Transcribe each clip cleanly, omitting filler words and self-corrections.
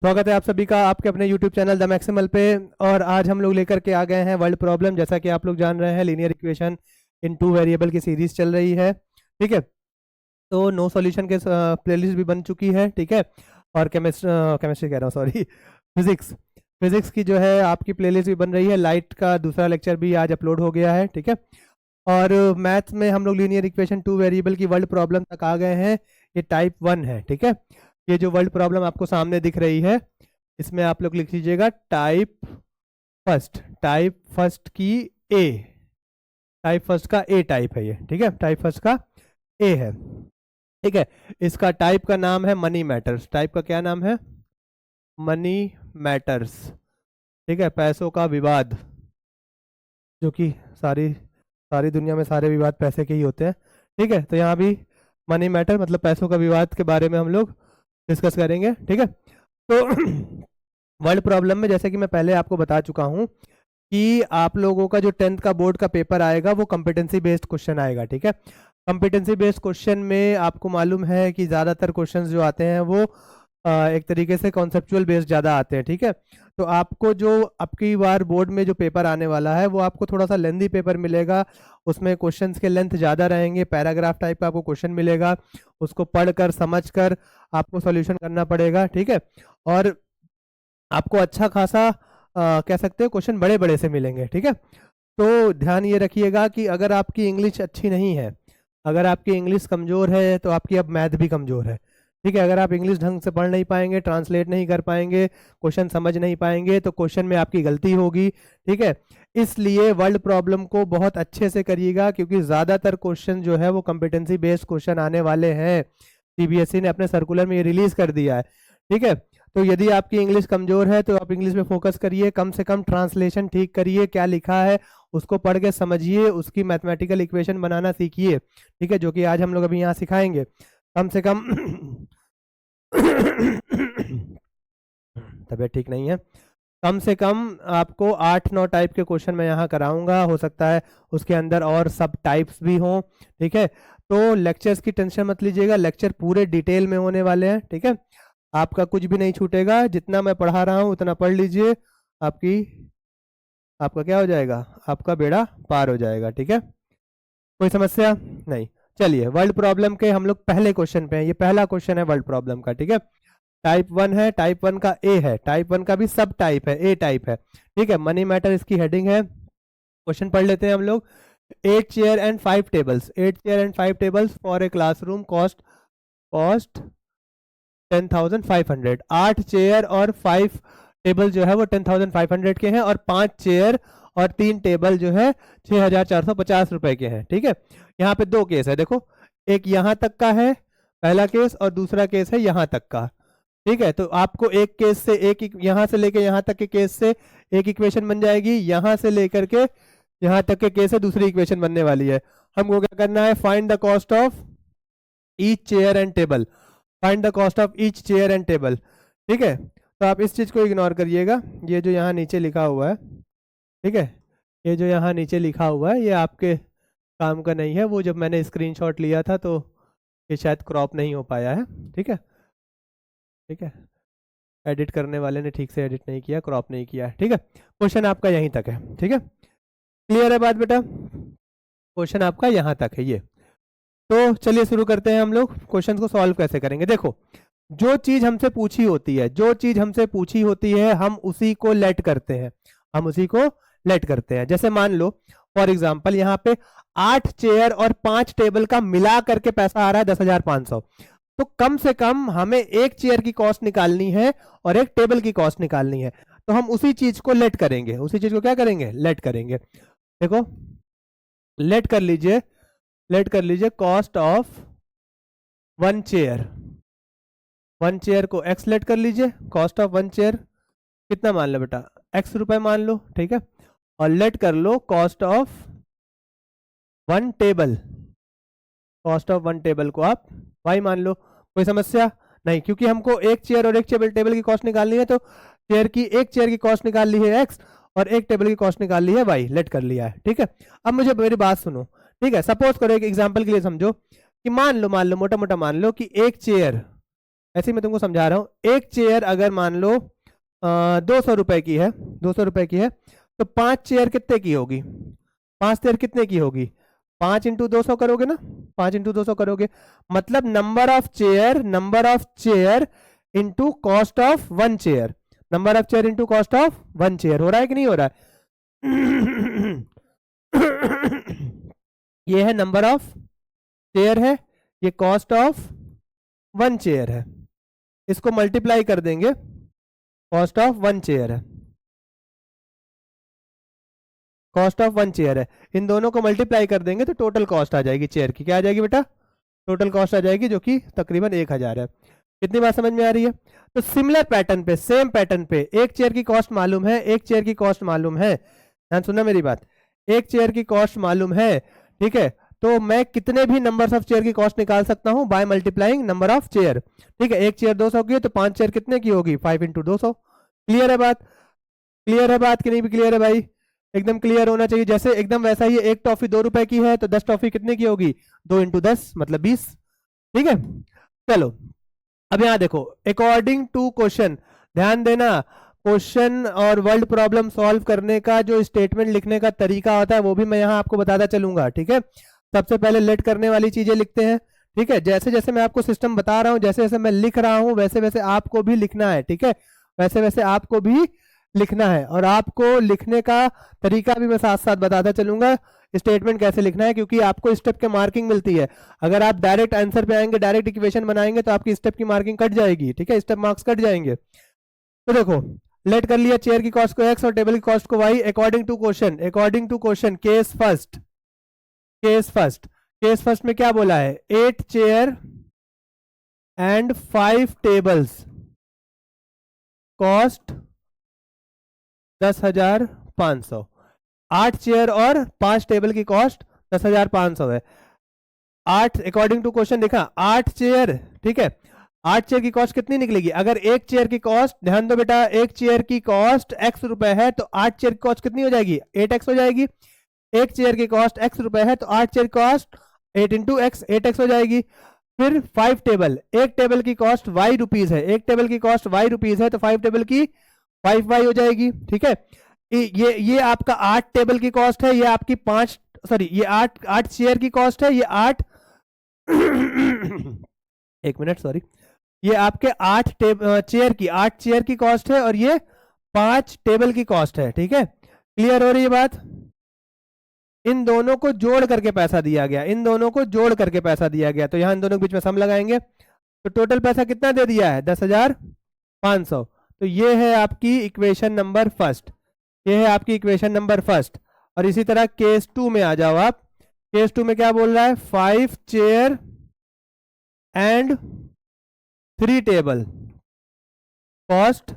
स्वागत है आप सभी का आपके अपने YouTube चैनल द मैक्सिमल पे। और आज हम लोग लेकर के आ गए हैं वर्ल्ड प्रॉब्लम। जैसा कि आप लोग जान रहे हैं, linear equation in two variable की सीरीज चल रही है। ठीक है, तो नो सॉल्यूशन के प्लेलिस्ट भी बन चुकी है। ठीक है, और केमिस्ट्री कह रहा हूँ, सॉरी, फिजिक्स फिजिक्स की जो है आपकी प्लेलिस्ट भी बन रही है। लाइट का दूसरा लेक्चर भी आज अपलोड हो गया है। ठीक है, और मैथ्स में हम लोग लीनियर इक्वेशन टू वेरिएबल की वर्ल्ड प्रॉब्लम तक आ गए हैं। ये टाइप 1 है। ठीक है, ये जो वर्ल्ड प्रॉब्लम आपको सामने दिख रही है, इसमें आप लोग लिख लीजिएगा टाइप फर्स्ट की ए। टाइप फर्स्ट का ए टाइप है ये। ठीक है, टाइप फर्स्ट का ए है। ठीक है, इसका टाइप का नाम है मनी मैटर्स। टाइप का क्या नाम है? Money matters. ठीक है, पैसों का विवाद, जो कि सारी सारी दुनिया में सारे विवाद पैसे के ही होते हैं। ठीक है, तो यहाँ भी मनी मैटर मतलब पैसों का विवाद के बारे में हम लोग डिस्कस करेंगे। ठीक है, तो वर्ल्ड प्रॉब्लम में जैसे कि मैं पहले आपको बता चुका हूँ कि आप लोगों का जो 10th का बोर्ड का पेपर आएगा वो कॉम्पिटेंसी बेस्ड क्वेश्चन आएगा। ठीक है, कॉम्पिटेंसी बेस्ड क्वेश्चन में आपको मालूम है कि ज़्यादातर क्वेश्चंस जो आते हैं वो एक तरीके से कॉन्सेप्चुअल बेस्ड ज़्यादा आते हैं। ठीक है, तो आपको जो आपकी बार बोर्ड में जो पेपर आने वाला है वो आपको थोड़ा सा लेंथी पेपर मिलेगा। उसमें क्वेश्चंस के लेंथ ज़्यादा रहेंगे, पैराग्राफ टाइप का आपको क्वेश्चन मिलेगा, उसको पढ़कर समझकर आपको सॉल्यूशन करना पड़ेगा। ठीक है, और आपको अच्छा खासा कह सकते हो क्वेश्चन बड़े बड़े से मिलेंगे। ठीक है, तो ध्यान ये रखिएगा कि अगर आपकी इंग्लिश अच्छी नहीं है, अगर आपकी इंग्लिश कमज़ोर है, तो आपकी अब मैथ भी कमज़ोर है। ठीक है, अगर आप इंग्लिश ढंग से पढ़ नहीं पाएंगे, ट्रांसलेट नहीं कर पाएंगे, क्वेश्चन समझ नहीं पाएंगे, तो क्वेश्चन में आपकी गलती होगी। ठीक है, इसलिए वर्ल्ड प्रॉब्लम को बहुत अच्छे से करिएगा, क्योंकि ज़्यादातर क्वेश्चन जो है वो कॉम्पिटेंसी बेस्ड क्वेश्चन आने वाले हैं। सीबीएसई ने अपने सर्कुलर में ये रिलीज कर दिया है। ठीक है, तो यदि आपकी इंग्लिश कमजोर है तो आप इंग्लिश में फोकस करिए, कम से कम ट्रांसलेशन ठीक करिए, क्या लिखा है उसको पढ़ के समझिए, उसकी मैथमेटिकल इक्वेशन बनाना सीखिए। ठीक है, जो कि आज हम लोग अभी यहाँ सिखाएंगे। कम से कम तबीयत ठीक नहीं है, कम से कम आपको 8-9 टाइप के क्वेश्चन मैं यहाँ कराऊंगा। हो सकता है उसके अंदर और सब टाइप्स भी हों। ठीक है, तो लेक्चर्स की टेंशन मत लीजिएगा, लेक्चर पूरे डिटेल में होने वाले हैं। ठीक है, आपका कुछ भी नहीं छूटेगा, जितना मैं पढ़ा रहा हूँ उतना पढ़ लीजिए, आपका क्या हो जाएगा, आपका बेड़ा पार हो जाएगा। ठीक है, कोई समस्या नहीं। चलिए, वर्ल्ड प्रॉब्लम के हम लोग पहले क्वेश्चन पे हैं। ये पहला क्वेश्चन है वर्ल्ड प्रॉब्लम का। ठीक है, टाइप 1 है, टाइप 1 का ए है, टाइप 1 का भी सब टाइप है, ए टाइप है। ठीक है, मनी मैटर इसकी हेडिंग है। क्वेश्चन पढ़ लेते हैं हम लोग। 8 chair and 5 tables, 8 chair and 5 tables for a classroom cost cost 10,500। 8 chair और 5 टेबल जो है वो 10,500 के हैं, और 5 चेयर और 3 टेबल जो है 6,450 रुपए के हैं। ठीक है, यहाँ पे दो केस है, देखो, एक यहाँ तक का है पहला केस, और दूसरा केस है यहाँ तक का। ठीक है, तो आपको एक केस से यहाँ से लेके यहाँ तक के केस से एक इक्वेशन बन जाएगी, यहाँ से लेकर के यहाँ तक के केस से दूसरी इक्वेशन बनने वाली है। हमको क्या करना है? Find the cost of each chair and table. Find the cost of each chair and table. ठीक है, तो आप इस चीज को इग्नोर करिएगा, ये जो यहाँ नीचे लिखा हुआ है। ठीक है, ये जो यहाँ नीचे लिखा हुआ है ये आपके काम का नहीं है। वो जब मैंने स्क्रीनशॉट लिया था तो ये शायद क्रॉप नहीं हो पाया है। ठीक है, ठीक है, एडिट करने वाले ने ठीक से एडिट नहीं किया, क्रॉप नहीं किया है। ठीक है, क्वेश्चन आपका यहीं तक है। ठीक है, क्लियर है बात बेटा? क्वेश्चन आपका यहाँ तक है ये। तो चलिए शुरू करते हैं हम लोग। क्वेश्चन को सॉल्व कैसे करेंगे? देखो, जो चीज हमसे पूछी होती है, जो चीज हमसे पूछी होती है हम उसी को लेट करते हैं, हम उसी को लेट करते हैं। जैसे मान लो फॉर एग्जांपल यहाँ पे 8 चेयर और 5 टेबल का मिला करके पैसा आ रहा है 10,500। तो कम से कम हमें एक चेयर की कॉस्ट निकालनी है और एक टेबल की कॉस्ट निकालनी है। तो हम उसी चीज को लेट करेंगे, उसी चीज को क्या करेंगे? लेट करेंगे। देखो, लेट कर लीजिए, लेट कर लीजिए कॉस्ट ऑफ 1 चेयर। 1 चेयर को एक्स लेट कर लीजिए। कॉस्ट ऑफ 1 चेयर कितना मान लो बेटा? एक्स रुपए मान लो। ठीक है, और लेट कर low cost of 1 table. Cost of 1 table को आप वाई मान लो। कोई समस्या नहीं, क्योंकि हमको एक चेयर और एक टेबल की कॉस्ट निकालनी है। तो एक चेयर की कॉस्ट निकाल ली है एक्स और एक टेबल की कॉस्ट निकाल ली है वाई, लेट कर लिया है। ठीक है, अब मुझे मेरी बात सुनो। ठीक है, सपोज करो, एक एग्जांपल के लिए समझो कि मान लो मोटा मोटा मान लो कि एक चेयर ऐसे ही मैं तुमको समझा रहा हूँ। एक चेयर अगर मान लो 200 रुपए की है, 200 रुपए की है, तो 5 चेयर कितने की होगी? 5 चेयर कितने की होगी? 5 × 200 करोगे ना, 5 × 200 करोगे, मतलब number of chair into cost of 1 chair, number of chair into cost of 1 chair. हो रहा है कि नहीं हो रहा है? ये है नंबर ऑफ चेयर है, ये कॉस्ट ऑफ 1 चेयर है, इसको मल्टीप्लाई कर देंगे, कॉस्ट ऑफ 1 चेयर है, कॉस्ट ऑफ 1 चेयर है, इन दोनों को मल्टीप्लाई कर देंगे तो टोटल कॉस्ट आ जाएगी चेयर की। क्या आ जाएगी बेटा? टोटल कॉस्ट आ जाएगी, जो कि तकरीबन 1000 है। कितनी बात समझ में आ रही है? तो सिमिलर पैटर्न पे, सेम पैटर्न पे, एक चेयर की कॉस्ट मालूम है, एक चेयर की कॉस्ट मालूम है, ध्यान सुनना मेरी बात, एक चेयर की कॉस्ट मालूम है, ठीक है, तो मैं कितने भी नंबर्स ऑफ चेयर की कॉस्ट निकाल सकता हूं by multiplying number of chair, ठीक है। एक चेयर 200 की है तो 5 चेयर कितने की होगी? 5 × 200। क्लियर है बात? क्लियर है बात कि नहीं भी क्लियर है भाई? एकदम क्लियर होना चाहिए। जैसे एकदम वैसा ही, एक टॉफी 2 रुपए की है तो 10 टॉफी कितने की होगी? 2 × 10 मतलब 20, ठीक है। चलो अब यहां देखो, अकॉर्डिंग टू क्वेश्चन, ध्यान देना, क्वेश्चन और वर्ल्ड प्रॉब्लम सॉल्व करने का जो स्टेटमेंट लिखने का तरीका होता है वो भी मैं यहाँ आपको बताता चलूंगा, ठीक है। सबसे पहले लेट करने वाली चीजें लिखते हैं, ठीक है। जैसे जैसे मैं आपको सिस्टम बता रहा हूँ, जैसे जैसे मैं लिख रहा हूँ, वैसे वैसे आपको भी लिखना है, ठीक है, वैसे वैसे आपको भी लिखना है। और आपको लिखने का तरीका भी मैं साथ साथ बताता चलूंगा, स्टेटमेंट कैसे लिखना है, क्योंकि आपको स्टेप के मार्किंग मिलती है। अगर आप डायरेक्ट आंसर पे आएंगे, डायरेक्ट इक्वेशन बनाएंगे, तो आपकी स्टेप की मार्किंग कट जाएगी, ठीक है, स्टेप मार्क्स कट जाएंगे। तो देखो, लेट कर लिया चेयर की कॉस्ट को x और टेबल की कॉस्ट को y, according to question, according to question, case first, case first, case first में क्या बोला है? 8 chair and 5 tables cost 10,500। 8 chair और 5 टेबल की कॉस्ट 10,500 है। 8 अकॉर्डिंग टू क्वेश्चन देखा, 8 चेयर, ठीक है, 8 चेयर की कॉस्ट कितनी निकलेगी? अगर एक चेयर की कॉस्ट, ध्यान दो बेटा, एक चेयर की कॉस्ट x रुपए है तो 8 चेयर की कॉस्ट कितनी हो जाएगी? 8x हो जाएगी। एक चेयर की कॉस्ट x रुपए है तो 8 चेयर की कॉस्ट 8 × x, 8x हो जाएगी। फिर 5 टेबल, एक टेबल की कॉस्ट y रुपीज है, एक टेबल की कॉस्ट y रुपीज है तो 5 टेबल की 5y हो जाएगी, ठीक है। ये आपका 8 टेबल की कॉस्ट है, ये आपकी 5, सॉरी, ये 8 चेयर की कॉस्ट है, ये 8 एक मिनट, सॉरी, ये आपके 8 चेयर की कॉस्ट है और ये 5 टेबल की कॉस्ट है, ठीक है। क्लियर हो रही है बात? इन दोनों को जोड़ करके पैसा दिया गया, इन दोनों को जोड़ करके पैसा दिया गया, तो यहां इन दोनों के बीच में सम लगाएंगे, तो टोटल पैसा कितना दे दिया है? 10,500। तो ये है आपकी इक्वेशन नंबर फर्स्ट, ये है आपकी इक्वेशन नंबर फर्स्ट। और इसी तरह केस 2 में आ जाओ आप। केस 2 में क्या बोल रहा है? 5 chair and 3 table cost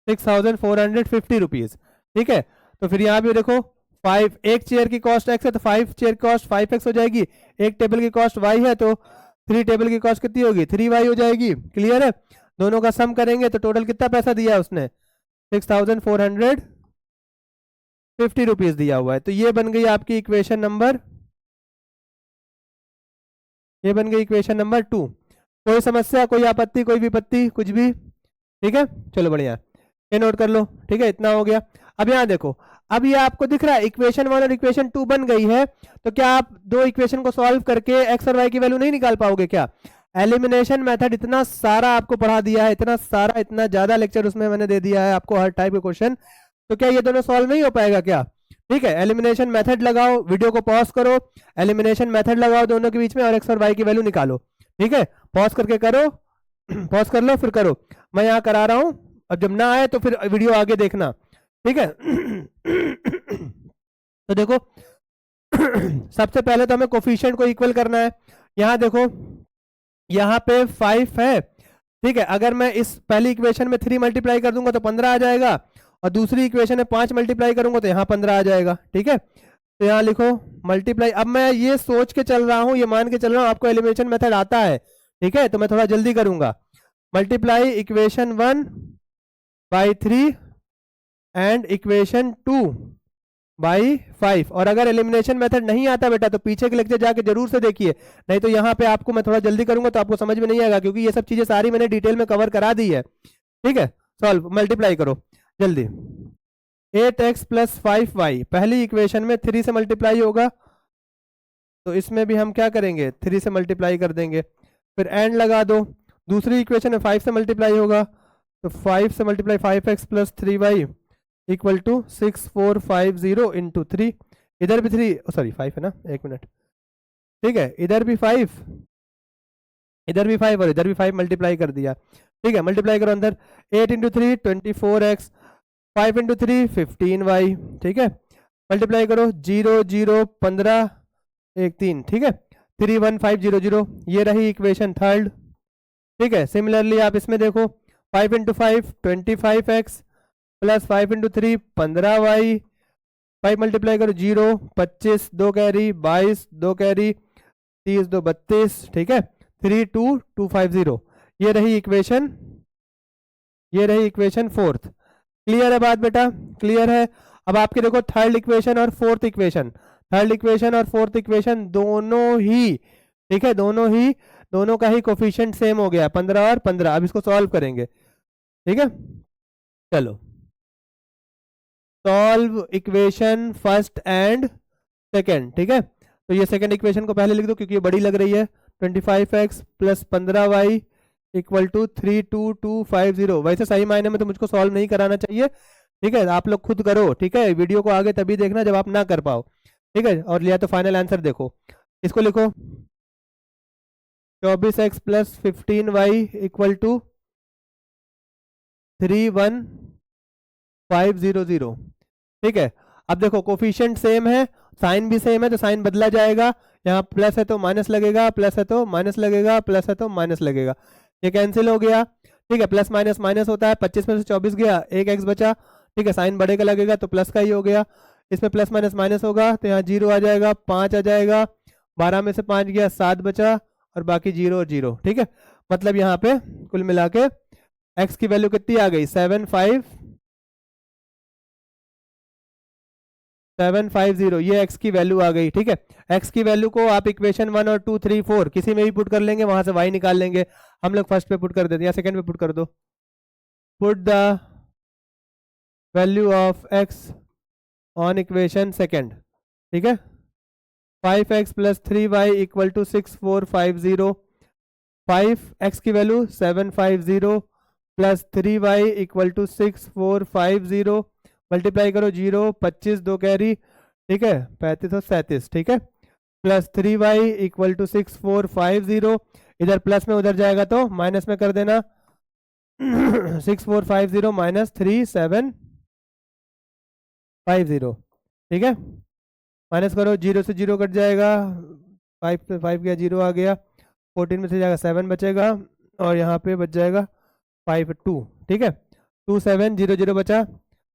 6,450 rupees, ठीक है। तो फिर यहाँ भी देखो, 5, एक चेयर की कॉस्ट x है तो 5 चेयर की कॉस्ट 5x हो जाएगी, एक टेबल की कॉस्ट y है तो 3 टेबल की कॉस्ट कितनी होगी? 3y हो जाएगी। क्लियर है? दोनों का सम करेंगे तो टोटल कितना पैसा दिया है उसने? 6,450 रुपीज दिया हुआ है। तो ये बन गई आपकी इक्वेशन नंबर, ये बन गई इक्वेशन नंबर 2। कोई समस्या, कोई आपत्ति, कोई विपत्ति, कुछ भी? ठीक है, चलो बढ़िया, ये नोट कर लो, ठीक है, इतना हो गया। अब यहाँ देखो, अब ये आपको दिख रहा है इक्वेशन 1 और इक्वेशन 2 बन गई है, तो क्या आप दो इक्वेशन को सॉल्व करके x और y की वैल्यू नहीं निकाल पाओगे क्या? एलिमिनेशन मेथड इतना सारा आपको पढ़ा दिया है, इतना सारा, इतना ज्यादा लेक्चर उसमें मैंने दे दिया है आपको, हर टाइप के क्वेश्चन, तो क्या ये दोनों सॉल्व नहीं हो पाएगा क्या? ठीक है, एलिमिनेशन मेथड लगाओ, वीडियो को पॉज करो, एलिमिनेशन मेथड लगाओ दोनों के बीच में और x और y की वैल्यू निकालो, ठीक है, पॉज करके करो, पॉज कर लो फिर करो, मैं यहाँ करा रहा हूँ, अब जब ना आए तो फिर वीडियो आगे देखना, ठीक है। तो देखो, सबसे पहले तो हमें कोफिशिएंट को इक्वल करना है। यहाँ देखो, यहाँ पे 5 है, ठीक है, अगर मैं इस पहली इक्वेशन में 3 मल्टीप्लाई कर दूंगा तो 15 आ जाएगा, और दूसरी इक्वेशन में 5 मल्टीप्लाई करूंगा तो यहाँ 15 आ जाएगा, ठीक है। तो यहाँ लिखो मल्टीप्लाई, अब मैं ये सोच के चल रहा हूँ, ये मान के चल रहा हूँ आपको एलिमिनेशन मेथड आता है, ठीक है, तो मैं थोड़ा जल्दी करूंगा। Multiply equation 1 by 3 and equation 2 by 5। और अगर एलिमिनेशन मेथड नहीं आता बेटा तो पीछे के लेक्चर जाके जरूर से देखिए, नहीं तो यहाँ पे आपको मैं थोड़ा जल्दी करूंगा तो आपको समझ में नहीं आएगा, क्योंकि ये सब चीजें सारी मैंने डिटेल में कवर करा दी है। ठीक है, सॉल्व मल्टीप्लाई करो जल्दी। 8x प्लस 5y पहली इक्वेशन में 3 से मल्टीप्लाई होगा, तो इसमें भी हम क्या करेंगे 3 से मल्टीप्लाई कर देंगे, फिर एंड लगा दो। दूसरी इक्वेशन में 5 से मल्टीप्लाई होगा, तो 5 से multiply 5x plus 3y equal to 6450 into 3। इधर भी 3 सॉरी 5 है ना, एक मिनट। ठीक है, इधर भी 5, इधर भी 5 और इधर भी 5 मल्टीप्लाई कर दिया। ठीक है, मल्टीप्लाई करो अंदर। 8 इंटू 3 24x, 5 इंटू 3 15y। ठीक है, मल्टीप्लाई करो 0 0 15 1 3। ठीक है, 31500 ये रही इक्वेशन थर्ड। ठीक है, सिमिलरली आप इसमें देखो 5 into 5 25x plus 5 into 3 15y। 5 multiply करो 0 25 2 कैरी 22 2 कैरी 30 2 32। ठीक है, 32250 ये रही इक्वेशन, ये रही इक्वेशन फोर्थ। क्लियर है बात बेटा, क्लियर है। अब आपके देखो थर्ड इक्वेशन और फोर्थ इक्वेशन, थर्ड इक्वेशन और फोर्थ इक्वेशन दोनों ही, ठीक है, दोनों का ही कोफिशिएंट सेम हो गया 15 और 15। अब इसको सॉल्व करेंगे। ठीक है, चलो solve equation first and second. ठीक है, तो ये सेकेंड इक्वेशन को पहले लिख दो क्योंकि ये बड़ी लग रही है। 25x plus 15y equal to 32250। वैसे सही मायने में तो मुझको सॉल्व नहीं कराना चाहिए, ठीक है, आप लोग खुद करो। ठीक है, वीडियो को आगे तभी देखना जब आप ना कर पाओ। ठीक है, और लिया तो फाइनल आंसर देखो, इसको लिखो 24x plus 15y equal to 31500। ठीक है, अब देखो कोफिशिएंट सेम है, साइन भी सेम है, तो साइन बदला जाएगा। यहाँ प्लस है तो माइनस लगेगा, प्लस है तो माइनस लगेगा, प्लस है तो माइनस लगेगा, ये कैंसिल हो गया। ठीक है, प्लस माइनस माइनस होता है, 25 में से 24 गया, एक एक्स बचा। ठीक है, साइन बड़े का लगेगा तो प्लस का ही हो गया, इसमें प्लस माइनस माइनस होगा तो यहाँ 0 आ जाएगा, 5 आ जाएगा, 12 में से 5 गया, 7 बचा और बाकी 0 और 0। ठीक है, मतलब यहाँ पे कुल मिला के एक्स की वैल्यू कितनी आ गई 750, ये एक्स की वैल्यू आ गई। ठीक है, एक्स की वैल्यू को आप इक्वेशन 1 और 2 3 4 किसी में भी पुट कर लेंगे, वहां से वाई निकाल लेंगे। हम लोग फर्स्ट पे पुट कर देते हैं या सेकंड पे पुट कर दो। Put the value of x on equation second. ठीक है, 5x plus 3y equal to 6450। 5x की value 750 plus 3y equal to 6450 multiply करो 0 25 2 कैरी। ठीक है, 35 और 37। ठीक है, प्लस 3y इक्वल टू 6450, इधर प्लस में उधर जाएगा तो माइनस में कर देना 6450 माइनस 3750। ठीक है, माइनस करो 0 से 0 कट जाएगा, 5 से 5 गया 0 आ गया, 14 में से जाएगा 7 बचेगा और यहाँ पे बच जाएगा 5 2। ठीक है, 2 7 0 0 बचा।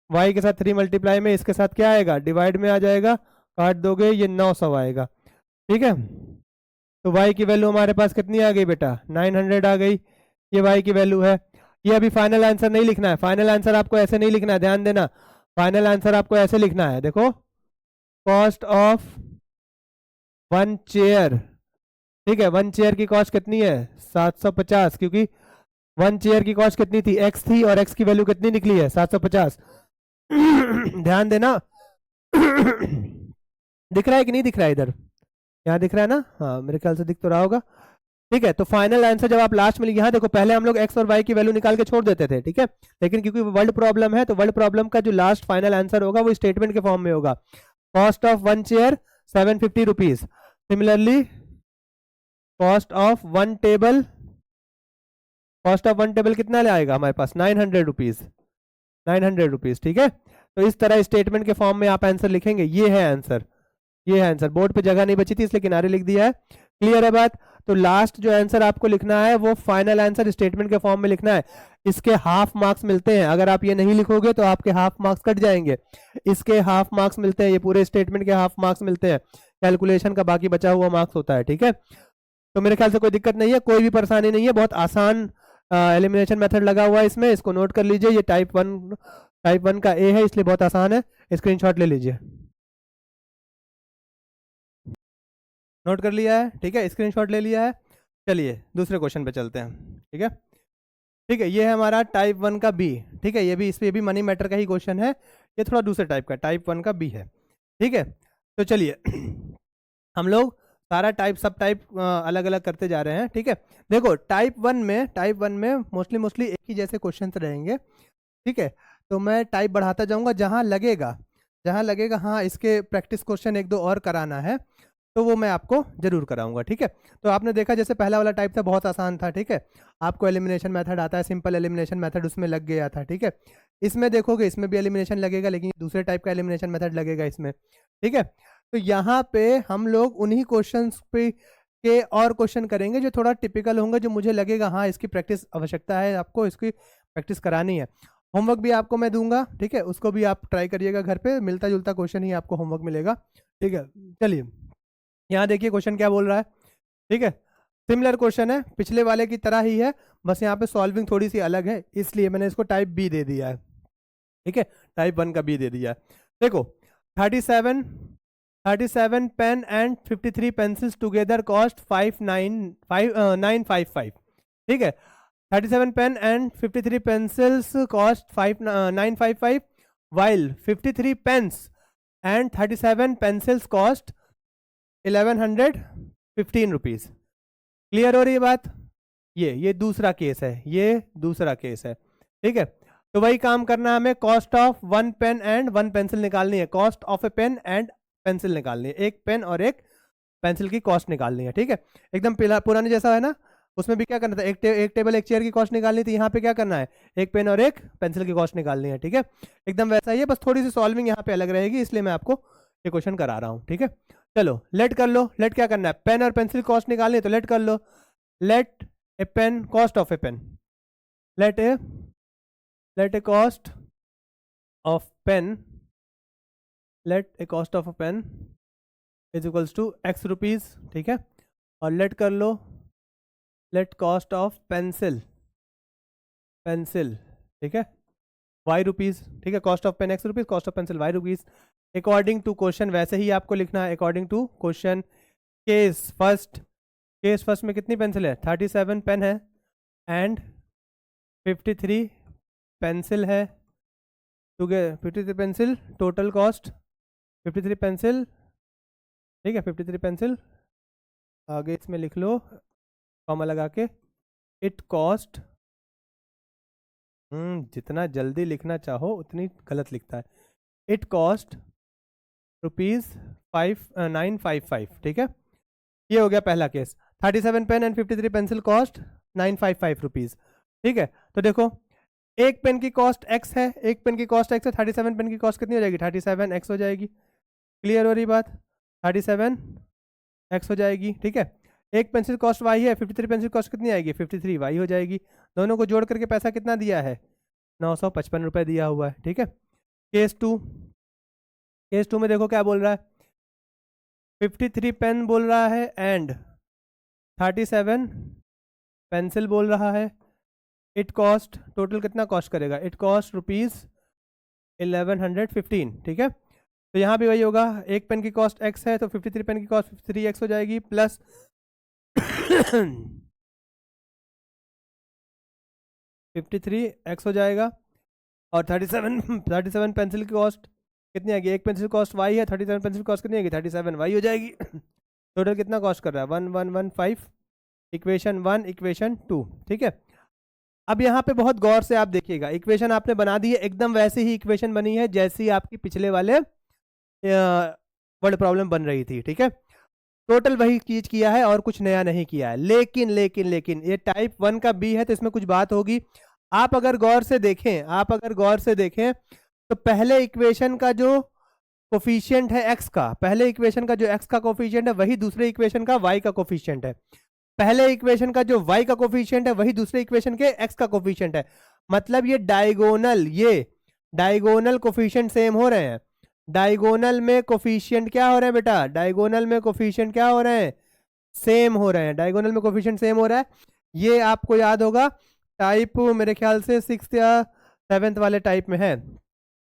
y के साथ 3 मल्टीप्लाई में इसके साथ क्या आएगा डिवाइड में आ जाएगा, काट दोगे ये 900 आएगा। ठीक है, तो y की वैल्यू हमारे पास कितनी आ गई बेटा 900 आ गई, ये y की वैल्यू है। ये अभी फाइनल आंसर नहीं लिखना है, फाइनल आंसर आपको ऐसे नहीं लिखना है, ध्यान देना, फाइनल आंसर आपको ऐसे लिखना है। देखो कॉस्ट ऑफ 1 चेयर। ठीक है, 1 चेयर की कॉस्ट कितनी है 750, क्योंकि 1 चेयर की कॉस्ट कितनी थी x थी और x की वैल्यू कितनी निकली है 750। ध्यान देना दिख रहा है कि नहीं दिख रहा है, इधर यहाँ दिख रहा है ना, हाँ मेरे ख्याल से दिख तो रहा होगा। ठीक है, तो फाइनल आंसर जब आप लास्ट में यहाँ देखो, पहले हम लोग x और y की वैल्यू निकाल के छोड़ देते थे। ठीक है, लेकिन क्योंकि वर्ड प्रॉब्लम है तो वर्ड प्रॉब्लम का जो लास्ट फाइनल आंसर होगा वो स्टेटमेंट के फॉर्म में होगा, cost of 1 chair 750 rupees. Similarly cost of 1 table, cost of 1 table कितना ले आएगा हमारे पास 900 रुपीज, 900 रुपीज। ठीक है, तो इस तरह स्टेटमेंट के फॉर्म में आप आंसर लिखेंगे। ये है आंसर, ये है आंसर। बोर्ड पे जगह नहीं बची थी इसलिए किनारे लिख दिया है। क्लियर है बात। तो लास्ट जो आंसर आपको लिखना है वो फाइनल आंसर स्टेटमेंट के फॉर्म में लिखना है। इसके हाफ मार्क्स मिलते हैं, अगर आप ये नहीं लिखोगे तो आपके हाफ मार्क्स कट जाएंगे। इसके हाफ मार्क्स मिलते हैं, ये पूरे स्टेटमेंट के हाफ मार्क्स मिलते हैं, कैलकुलेशन का बाकी बचा हुआ मार्क्स होता है। ठीक है, तो मेरे ख्याल से कोई दिक्कत नहीं है, कोई भी परेशानी नहीं है, बहुत आसान एलिमिनेशन मेथड लगा हुआ है इसमें, इसको नोट कर लीजिए। ये टाइप 1 का ए है इसलिए बहुत आसान है, स्क्रीनशॉट ले लीजिए। नोट कर लिया है, ठीक है, स्क्रीनशॉट ले लिया है। चलिए दूसरे क्वेश्चन पे चलते हैं, ठीक है। ठीक है, ये है हमारा टाइप 1 का बी, ठीक है, ये भी मनी मैटर का ही क्वेश्चन है, ये थोड़ा दूसरे टाइप का, टाइप 1 का बी है, ठीक है। तो चलिए हम लोग सारा टाइप सब टाइप अलग अलग करते जा रहे हैं, ठीक है। देखो टाइप 1 में मोस्टली एक ही जैसे क्वेश्चन रहेंगे, ठीक है। तो मैं टाइप बढ़ाता जाऊंगा, जहां लगेगा हाँ इसके प्रैक्टिस क्वेश्चन एक दो और कराना है, तो वो मैं आपको जरूर कराऊंगा, ठीक है। तो आपने देखा जैसे पहला वाला टाइप था बहुत आसान था, ठीक है, आपको एलिमिनेशन मेथड आता है, सिंपल एलिमिनेशन मेथड उसमें लग गया था, ठीक है। इसमें देखोगे इसमें भी एलिमिनेशन लगेगा, लेकिन दूसरे टाइप का एलिमिनेशन मेथड लगेगा इसमें, ठीक है। तो यहाँ पे हम लोग उन्हीं क्वेश्चन पे के और क्वेश्चन करेंगे जो थोड़ा टिपिकल होंगे, जो मुझे लगेगा हाँ इसकी प्रैक्टिस आवश्यकता है, आपको इसकी प्रैक्टिस करानी है। होमवर्क भी आपको मैं दूंगा, ठीक है, उसको भी आप ट्राई करिएगा घर पे, मिलता जुलता क्वेश्चन ही आपको होमवर्क मिलेगा, ठीक है। चलिए यहाँ देखिए क्वेश्चन क्या बोल रहा है, ठीक है, सिमिलर क्वेश्चन है, पिछले वाले की तरह ही है, बस यहाँ पे सॉल्विंग थोड़ी सी अलग है, इसलिए मैंने इसको टाइप बी दे दिया है, ठीक है, टाइप 1 का बी दे दिया है। देखो 37 pen and 53 pencils together cost 955, ठीक है। 37 pen and 53 pencils cost 955 while 53 pens and 37 pencils cost 1115 rupees. Clear हो रही है बात? ये दूसरा केस है, ये दूसरा केस है, ठीक है। तो वही काम करना है हमें, cost of 1 pen and 1 pencil निकालनी है, cost of a pen and pencil निकालनी है, एक पेन और एक पेंसिल की कॉस्ट निकालनी है, ठीक है। एकदम पुराने जैसा है ना, उसमें भी क्या करना था, एक टेबल एक चेयर की कॉस्ट निकालनी थी, यहाँ पे क्या करना है, एक पेन और एक पेंसिल की कॉस्ट निकालनी है, ठीक है। एकदम वैसा ही है, बस थोड़ी सी सॉल्विंग यहाँ पे अलग रहेगी, इसलिए मैं आपको ये क्वेश्चन करा रहा हूँ, ठीक है। चलो लेट कर लो, लेट क्या करना है, पेन और पेंसिल कॉस्ट निकालनी है, तो लेट कर लो, let a pen cost of a pen, let a cost of pen, let a cost of a pen is equals to x rupees, ठीक है। और लेट कर लो, लेट कॉस्ट ऑफ पेंसिल, ठीक है, y रुपीज, ठीक है, cost of pen x rupees, cost of pencil y rupees. According to question वैसे ही आपको लिखना है, according to question. Case first में कितनी पेंसिल है, 37 पेन है एंड 53 पेंसिल है, 53 पेंसिल, टोटल कॉस्ट 53 पेंसिल, ठीक है, 53 पेंसिल, आगे इसमें लिख लो कॉमा लगा के, इट कॉस्ट, जितना जल्दी लिखना चाहो उतनी गलत लिखता है, इट कॉस्ट ₹955, ठीक है। ये हो गया पहला case, 37 pen and 53 pencil cost 955 rupees, ठीक है। तो देखो एक पेन की कॉस्ट x है, एक पेन की कॉस्ट x है, 37 पेन की कॉस्ट कितनी हो जाएगी, 37x हो जाएगी। क्लियर हो रही बात, 37x हो जाएगी, ठीक है। एक पेंसिल कॉस्ट y है, 53 पेंसिल कॉस्ट कितनी आएगी, 53y हो जाएगी। दोनों को जोड़ करके पैसा कितना दिया है, 955 रुपये दिया हुआ है, ठीक है। केस टू में देखो क्या बोल रहा है, 53 पेन बोल रहा है एंड 37 पेंसिल बोल रहा है, इट कॉस्ट, टोटल कितना कॉस्ट करेगा, इट कॉस्ट ₹1115, ठीक है। तो यहाँ भी वही होगा, एक पेन की कॉस्ट x है तो 53 पेन की कॉस्ट 53x हो जाएगी, प्लस 53x हो जाएगा, और 37 पेंसिल की कॉस्ट कितनी आएगी, एक पेंसिल कॉस्ट y है, 37 पेंसिल कॉस्ट कितनी आएगी, 37y हो जाएगी। टोटल कितना कॉस्ट कर रहा है, 1115, इक्वेशन 1 इक्वेशन 2, ठीक है। अब यहाँ पे बहुत गौर से आप देखिएगा, इक्वेशन आपने बना दी है, एकदम वैसी ही इक्वेशन बनी है जैसी आपकी पिछले वाले वर्ड प्रॉब्लम बन रही थी, ठीक है। टोटल वही चीज किया है और कुछ नया नहीं किया है, लेकिन ये टाइप 1 का बी है तो इसमें कुछ बात होगी। आप अगर गौर से देखें तो पहले इक्वेशन का जो कोफिशिएंट है x का, पहले इक्वेशन का जो x का कोफिशिएंट है वही दूसरे इक्वेशन का y का कोफिशिएंट है, पहले इक्वेशन का जो y का कोफिशिएंट है वही दूसरे इक्वेशन के x का कोफिशिएंट है। मतलब ये डायगोनल कोफिशिएंट सेम हो रहे हैं। डायगोनल में कोफिशिएंट क्या हो रहे हैं बेटा, डायगोनल में कोफिशिएंट क्या हो रहे हैं, सेम हो रहे हैं, डायगोनल में कोफिशिएंट सेम हो रहा है। ये आपको याद होगा टाइप मेरे ख्याल से 6th या 7th वाले टाइप में है,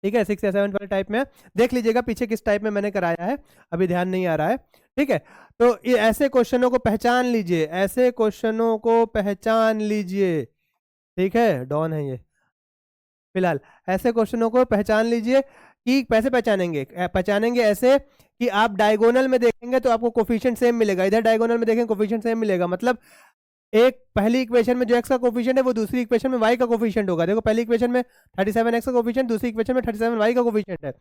ठीक है, 6 या 7 वाले टाइप में देख लीजिएगा पीछे किस टाइप में मैंने कराया है, अभी ध्यान नहीं आ रहा है, ठीक है। तो ये ऐसे क्वेश्चनों को पहचान लीजिए, ऐसे क्वेश्चनों को पहचान लीजिए, ठीक है, डॉन है ये फिलहाल। ऐसे क्वेश्चनों को पहचान लीजिए कि कैसे पहचानेंगे, पहचानेंगे ऐसे कि आप डायगोनल में देखेंगे तो आपको कोफिशिएंट सेम मिलेगा, इधर डायगोनल में देखेंगे कोफिशिएंट सेम मिलेगा, मतलब एक पहली इक्वेशन में जो x का कोफिशिएंट है वो दूसरी इक्वेशन में y का कोफिशिएंट होगा। देखो पहली इक्वेशन में 37x का कोफिशिएंट, दूसरी इक्वेशन में 37y का कोफिशिएंट है।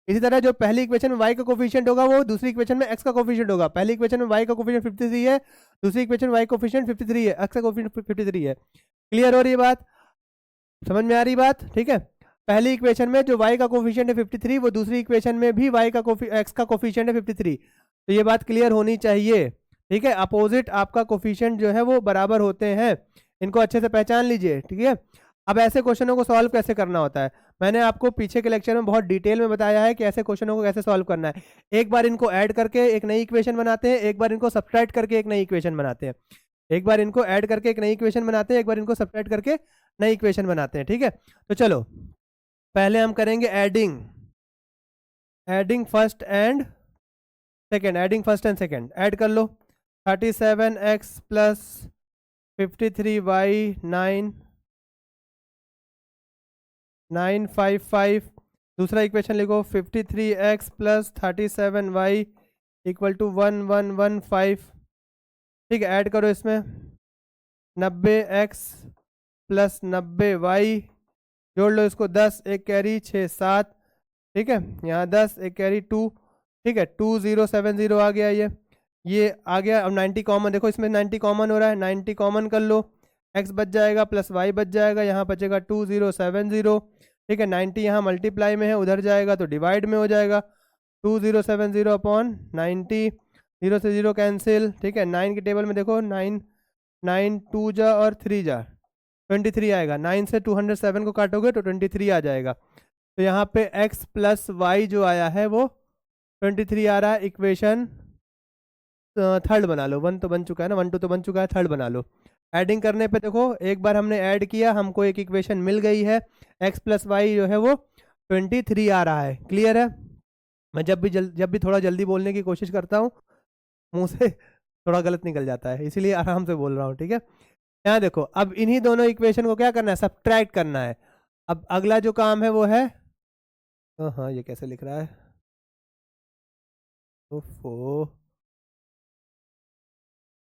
इसी तरह जो पहली इक्वेशन में y का कोफिशिएंट होगा वो दूसरी इक्वेशन में x का कोफिशिएंट होगा। पहली इक्वेशन में y का कोफिशिएंट 53 है, दूसरी इक्वेशन में y का कोफिशिएंट 53 है, x का कोफिशिएंट 53 है। क्लियर हो रही है बात, समझ में आ रही बात, ठीक है। पहली इक्वेशन में जो y का कोफिशिएंट है 53, वो दूसरी इक्वेशन में भी y का x का कोफिशिएंट है 53। तो ये बात क्लियर होनी चाहिए, ठीक है। अपोजिट आपका कोफिशिएंट जो है वो बराबर होते हैं, इनको अच्छे से पहचान लीजिए, ठीक है। अब ऐसे क्वेश्चनों को सॉल्व कैसे करना होता है, मैंने आपको पीछे के लेक्चर में बहुत डिटेल में बताया है कि ऐसे क्वेश्चनों को कैसे सॉल्व करना है। एक बार इनको ऐड करके एक नई इक्वेशन बनाते हैं, एक बार इनको सब्ट्रैक्ट करके एक नई इक्वेशन बनाते हैं, एक बार इनको ऐड करके एक नई इक्वेशन बनाते हैं, एक बार इनको सब्ट्रैक्ट करके नई इक्वेशन बनाते हैं, ठीक है। तो चलो पहले हम करेंगे adding first and second, add कर लो। 37x plus 53y 955। दूसरा इक्वेशन लिखो 53x plus 37y equal to 1115। ठीक है, ऐड करो इसमें 90x प्लस 90y, जोड़ लो इसको 10 एक कैरी 6 7, ठीक है, यहाँ 10 एक कैरी 2, ठीक है, 2070 आ गया ये आ गया। अब 90 कॉमन, देखो इसमें 90 कॉमन हो रहा है, 90 कॉमन कर लो, x बच जाएगा प्लस y बच जाएगा, यहाँ बचेगा 2070, ठीक है। 90 यहाँ मल्टीप्लाई में है, उधर जाएगा तो डिवाइड में हो जाएगा, 2070 अपॉन 90, 0 से 0 कैंसिल, ठीक है। 9 के टेबल में देखो 9 9 2 जा और 3 जा 23 आएगा, 9 से 207 को काटोगे तो 23 आ जाएगा। तो यहाँ पे x प्लस वाई जो आया है वो 23 आ रहा है। इक्वेशन थर्ड बना लो, 1 तो बन चुका है ना, 1 2 तो बन चुका है, थर्ड बना लो। एडिंग करने पे देखो एक बार हमने ऐड किया, हमको एक इक्वेशन मिल गई है, x प्लस वाई जो है वो 23 आ रहा है। क्लियर है। मैं जब भी थोड़ा जल्दी बोलने की कोशिश करता हूँ मुंह से थोड़ा गलत निकल जाता है, इसीलिए आराम से बोल रहा हूँ, ठीक है। यहाँ देखो अब इन्हीं दोनों इक्वेशन को क्या करना है, सब्ट्रैक्ट करना है। अब अगला जो काम है वो है, हाँ ये कैसे लिख रहा है,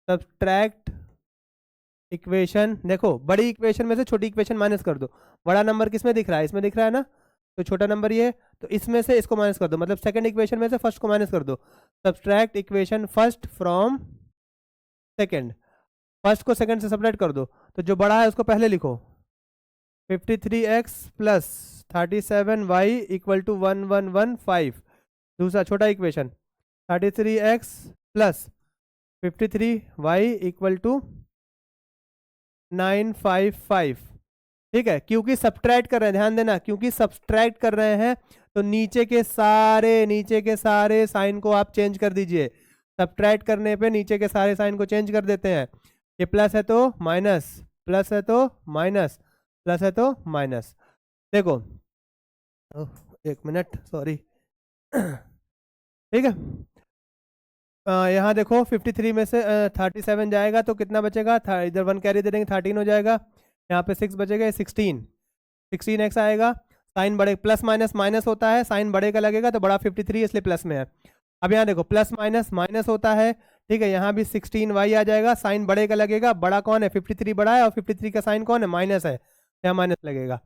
सब्ट्रैक्ट इक्वेशन। देखो बड़ी इक्वेशन में से छोटी इक्वेशन माइनस कर दो, बड़ा नंबर किस में दिख रहा है, इसमें दिख रहा है ना, तो छोटा नंबर ये है, तो इसमें से इसको माइनस कर दो, मतलब सेकंड इक्वेशन में से फर्स्ट को माइनस कर दो। Subtract equation first from second, first को सेकंड से सब्ट्रैक्ट कर दो, तो जो बड़ा है उसको पहले लिखो, 53x plus 37y equal to 1115। दूसरा छोटा equation 33x plus 53y equal to 955, ठीक है। क्योंकि सब्ट्रैक्ट कर रहे हैं, ध्यान देना, क्योंकि सब्ट्रैक्ट कर रहे हैं तो नीचे के सारे साइन को आप चेंज कर दीजिए। सब्ट्रैक्ट करने पे नीचे के सारे साइन को चेंज कर देते हैं, ये प्लस है तो माइनस, प्लस है तो माइनस, प्लस है तो माइनस। देखो एक मिनट सॉरी, ठीक है। यहाँ देखो 53 में से 37 जाएगा तो कितना बचेगा, इधर 1 कैरी दे देंगे 13 हो जाएगा, यहाँ पे 6 बचेगा, 16x आएगा। साइन बड़े, प्लस माइनस माइनस होता है, साइन बड़े का लगेगा तो बड़ा 53 इसलिए प्लस में है। अब यहाँ देखो प्लस माइनस माइनस होता है, ठीक है, यहाँ भी 16y आ जाएगा, साइन बड़े का लगेगा, बड़ा कौन है 53 बड़ा है, और 53 का साइन कौन है माइनस है, यहाँ माइनस लगेगा।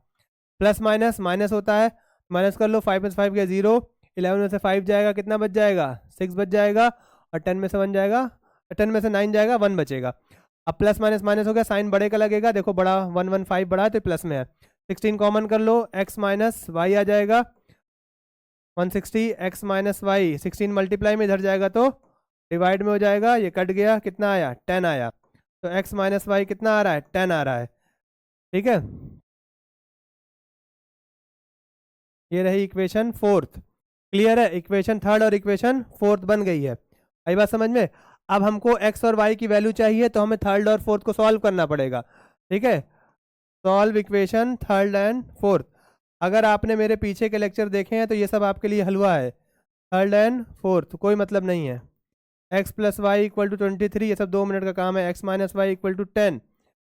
प्लस माइनस माइनस होता है, माइनस कर लो, 5 में से 5 गया 0, 11 में से 5 जाएगा, कितना बच जाएगा 6 बच जाएगा, और 10 में से 1 जाएगा, 10 में से 9 जाएगा, 1 बचेगा। अब प्लस माइनस माइनस हो गया, साइन बड़े का लगेगा, देखो बड़ा 115 बड़ा है तो प्लस में है, 16 कॉमन कर लो, x माइनस वाई आ जाएगा 160, x माइनस वाई 16 मल्टीप्लाई में इधर जाएगा तो डिवाइड में हो जाएगा, ये कट गया, कितना आया 10 आया, तो x माइनस वाई कितना आ रहा है 10 आ रहा है, ठीक है। ये रही इक्वेशन फोर्थ। क्लियर है, इक्वेशन थर्ड और इक्वेशन फोर्थ बन गई है, आई बात समझ में। अब हमको x और y की वैल्यू चाहिए तो हमें थर्ड और फोर्थ को सॉल्व करना पड़ेगा, ठीक है। Solve equation third and fourth. अगर आपने मेरे पीछे के लेक्चर देखे हैं तो ये सब आपके लिए हलवा है, थर्ड एंड फोर्थ कोई मतलब नहीं है, x plus y equal to 23, ये सब 2 मिनट का काम है। X minus y equal to 10,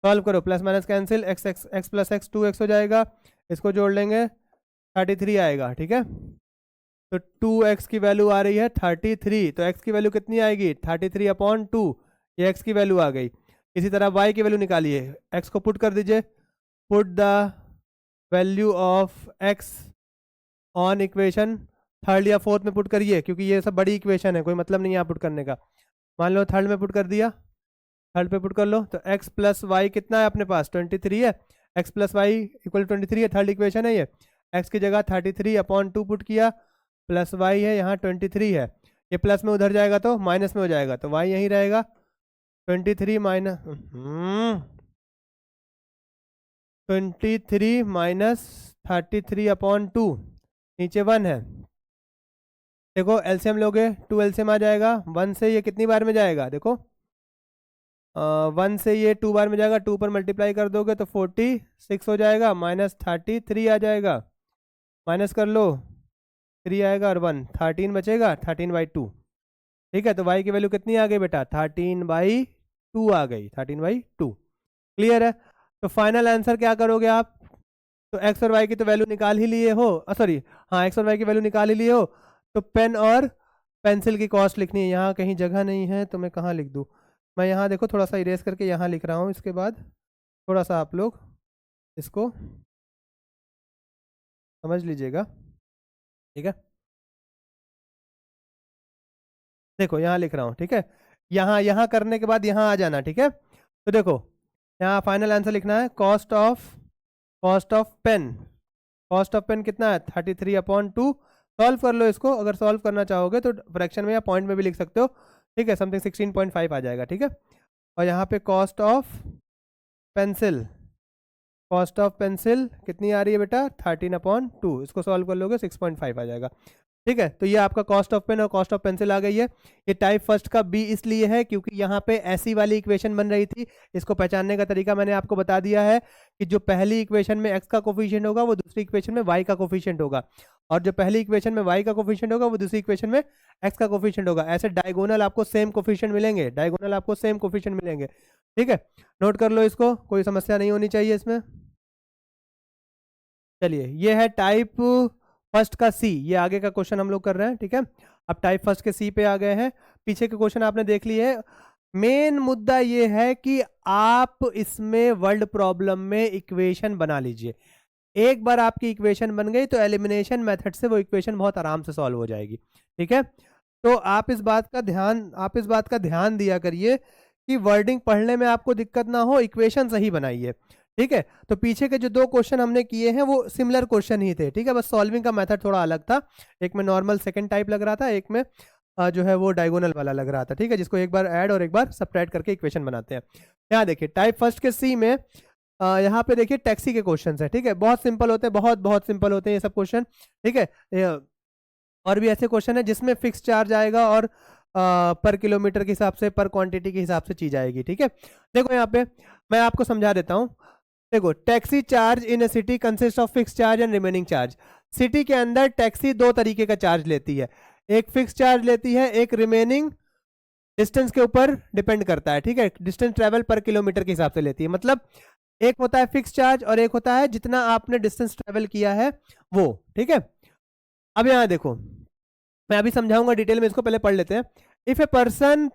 solve करो, plus minus cancel, x x x plus x 2x हो जाएगा, इसको जोड़ लेंगे 33 आएगा। ठीक है, तो 2x की वैल्यू आ रही है 33, तो x की वैल्यू कितनी आएगी 33/2, ये x की वैल्यू आ गई। इसी तरह y की वैल्यू निकालिए, x को पुट कर दीजिए, put the value of x on equation third या फोर्थ में पुट करिए, क्योंकि ये सब बड़ी इक्वेशन है, कोई मतलब नहीं है यहाँ पुट करने का। मान लो थर्ड में पुट कर दिया, थर्ड पे पुट कर लो, तो x प्लस वाई कितना है अपने पास 23 है, x प्लस वाई इक्वल 23 है, थर्ड इक्वेशन है ये। x की जगह 33/2 पुट किया, प्लस वाई है यहाँ 23 है, ये प्लस में उधर जाएगा तो माइनस में हो जाएगा, तो y यहीं रहेगा 23 माइनस 23 माइनस 33/2, नीचे 1 है। देखो एलसीएम लोगे 2 एलसीएम आ जाएगा, 1 से ये कितनी बार में जाएगा, देखो 1 से ये 2 बार में जाएगा, 2 पर मल्टीप्लाई कर दोगे तो 46 हो जाएगा, माइनस 33 आ जाएगा, माइनस कर लो 3 आएगा और 1, 13 बचेगा 13/2। ठीक है, तो y की वैल्यू कितनी आ गई बेटा 13/2 आ गई, 13/2। क्लियर है, तो फाइनल आंसर क्या करोगे आप, तो x और y की तो वैल्यू निकाल ही लिए हो, सॉरी हाँ x और y की वैल्यू निकाल ही लिए हो, तो पेन और पेंसिल की कॉस्ट लिखनी है। यहाँ कहीं जगह नहीं है तो मैं कहाँ लिख दूँ, मैं यहाँ देखो थोड़ा सा इरेज करके यहाँ लिख रहा हूँ, इसके बाद थोड़ा सा आप लोग इसको समझ लीजिएगा। ठीक है, देखो यहाँ लिख रहा हूँ, ठीक है, यहाँ यहाँ करने के बाद यहाँ आ जाना। ठीक है, तो देखो यहाँ फाइनल आंसर लिखना है, cost of pen, cost of pen कितना है 33/2। सॉल्व कर लो इसको, अगर सॉल्व करना चाहोगे तो फ्रैक्शन में या पॉइंट में भी लिख सकते हो। ठीक है, समथिंग 16.5 आ जाएगा। ठीक है, और यहाँ पे cost of pencil, cost of pencil कितनी आ रही है बेटा 13/2, इसको सॉल्व कर लोगे 6.5 आ जाएगा। ठीक है, तो ये आपका कॉस्ट ऑफ पेन और कॉस्ट ऑफ पेंसिल आ गई है। ये टाइप फर्स्ट का बी इसलिए है क्योंकि यहाँ पे ऐसी वाली इक्वेशन बन रही थी। इसको पहचानने का तरीका मैंने आपको बता दिया है कि जो पहली इक्वेशन में x का कोफिशिएंट होगा वो दूसरी इक्वेशन में y का कोफिशिएंट होगा, और जो पहली इक्वेशन में y का कोफिशिएंट होगा वो दूसरी इक्वेशन में x का कोफिशिएंट होगा। ऐसे डायगोनल आपको सेम कोफिशिएंट मिलेंगे, डायगोनल आपको सेम कोफिशिएंट मिलेंगे। ठीक है, नोट कर लो इसको, कोई समस्या नहीं होनी चाहिए इसमें। चलिए, ये है टाइप फर्स्ट का सी, ये आगे का क्वेश्चन हम लोग कर रहे हैं। ठीक है, अब टाइप फर्स्ट के सी पे आ गए हैं। पीछे के क्वेश्चन आपने देख लिए है। मेन मुद्दा ये है कि आप इसमें वर्ल्ड प्रॉब्लम में इक्वेशन बना लीजिए। एक बार आपकी इक्वेशन बन गई तो एलिमिनेशन मेथड से वो इक्वेशन बहुत आराम से सॉल्व हो जाएगी। ठीक है, तो आप इस बात का ध्यान दिया करिए कि वर्डिंग पढ़ने में आपको दिक्कत ना हो, इक्वेशन सही बनाइए। ठीक है, तो पीछे के जो 2 क्वेश्चन हमने किए हैं वो सिमिलर क्वेश्चन ही थे। ठीक है, बस सॉल्विंग का मेथड थोड़ा अलग था, एक में नॉर्मल सेकंड टाइप लग रहा था, एक में जो है वो डायगोनल वाला लग रहा था। ठीक है, जिसको एक बार ऐड और एक बार सब्ट्रैक्ट करके इक्वेशन बनाते हैं। यहाँ देखिए टाइप फर्स्ट के सी में यहाँ पे देखिए टैक्सी के क्वेश्चन है। ठीक है, बहुत सिंपल होते हैं, बहुत बहुत सिंपल होते हैं ये सब क्वेश्चन। ठीक है, और भी ऐसे क्वेश्चन है जिसमें फिक्स चार्ज आएगा और पर किलोमीटर के हिसाब से, पर क्वांटिटी के हिसाब से चीज आएगी। ठीक है, देखो यहाँ पे मैं आपको समझा देता हूँ। देखो, taxi charge in A city consist of fix charge and remaining charge. City के अंदर टैक्सी 2 तरीके का चार्ज लेती है, एक फिक्स चार्ज लेती है, एक रिमेनिंग डिस्टेंस के ऊपर डिपेंड करता है। ठीक है, डिस्टेंस ट्रेवल पर किलोमीटर के हिसाब से लेती है, मतलब एक होता है फिक्स चार्ज और एक होता है जितना आपने डिस्टेंस ट्रेवल किया है वो। ठीक है, अब यहाँ देखो मैं अभी समझाऊंगा डिटेल में, इसको पहले पढ़ लेते हैं। If a person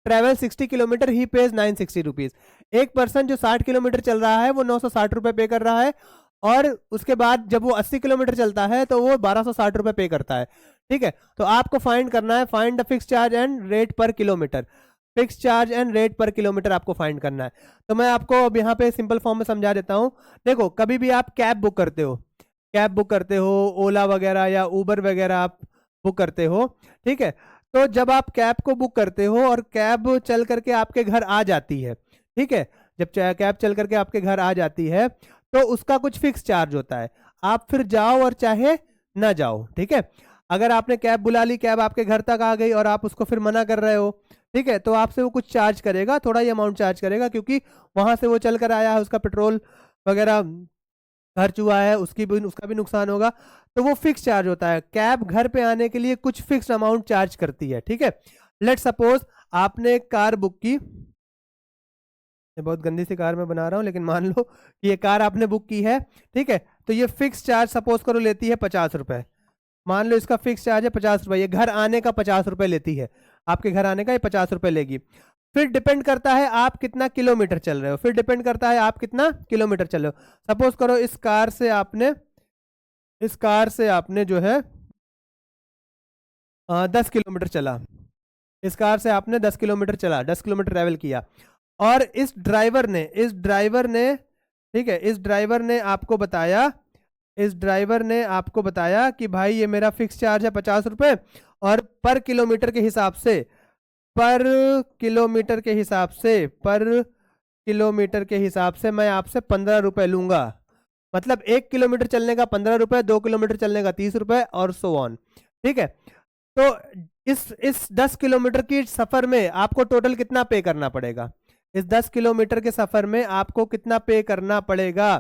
travel 60 kilometre he page 960 rupees. एक पर्सन जो 60 किलोमीटर चल रहा है वो 960 रुपए पे कर रहा है, और उसके बाद जब वो 80 किलोमीटर चलता है तो वो 1260 रुपए पे करता है। ठीक है, तो आपको फाइंड करना है, find the fix charge and rate per kilometre. Fix charge and rate per kilometre आपको फाइंड करना है। तो मैं आपको अब यहाँ पे सिंपल फॉर्म में समझा देता हूँ। देखो, कभी भी आप कैब बुक करते हो, ओला वगैरह या उबर वगैरह आप बुक करते हो। ठीक है, तो जब आप कैब को बुक करते हो और कैब चल करके आपके घर आ जाती है, ठीक है, जब कैब चल करके आपके घर आ जाती है तो उसका कुछ फिक्स चार्ज होता है, आप फिर जाओ और चाहे ना जाओ। ठीक है, अगर आपने कैब बुला ली, कैब आपके घर तक आ गई और आप उसको फिर मना कर रहे हो, ठीक है, तो आपसे वो कुछ चार्ज करेगा, थोड़ा ही अमाउंट चार्ज करेगा, क्योंकि वहां से वो चल कर आया है, उसका पेट्रोल वगैरह खर्च हुआ है, उसका भी नुकसान होगा, तो वो फिक्स चार्ज होता है। कैब घर पे आने के लिए कुछ फिक्स अमाउंट चार्ज करती है। ठीक है, लेट सपोज आपने एक कार बुक की, ये बहुत गंदी सी कार मैं बना रहा हूं, लेकिन मान लो कि ये कार आपने बुक की है, ठीक है। तो ये फिक्स चार्ज सपोज करो लेती है 50 रुपए, मान लो इसका फिक्स चार्ज है 50 रुपए, ये घर आने का 50 रुपए लेती है, आपके घर आने का ये 50 रुपए लेगी। फिर डिपेंड करता है आप कितना किलोमीटर चल रहे हो, फिर डिपेंड करता है आप कितना किलोमीटर चल रहे हो। सपोज करो इस कार से आपने जो है 10 किलोमीटर चला, इस कार से आपने 10 किलोमीटर चला, 10 किलोमीटर ट्रेवल किया, और इस ड्राइवर ने ठीक है, इस ड्राइवर ने आपको बताया कि भाई ये मेरा फिक्स चार्ज है 50 रुपए, और पर किलोमीटर के हिसाब से मैं आपसे 15 रुपए लूंगा। मतलब 1 किलोमीटर चलने का 15 रुपए, 2 किलोमीटर चलने का 30 रुपए, और सो ऑन। ठीक है, तो इस 10 किलोमीटर की सफर में आपको टोटल कितना पे करना पड़ेगा, इस 10 किलोमीटर के सफर में आपको कितना पे करना पड़ेगा।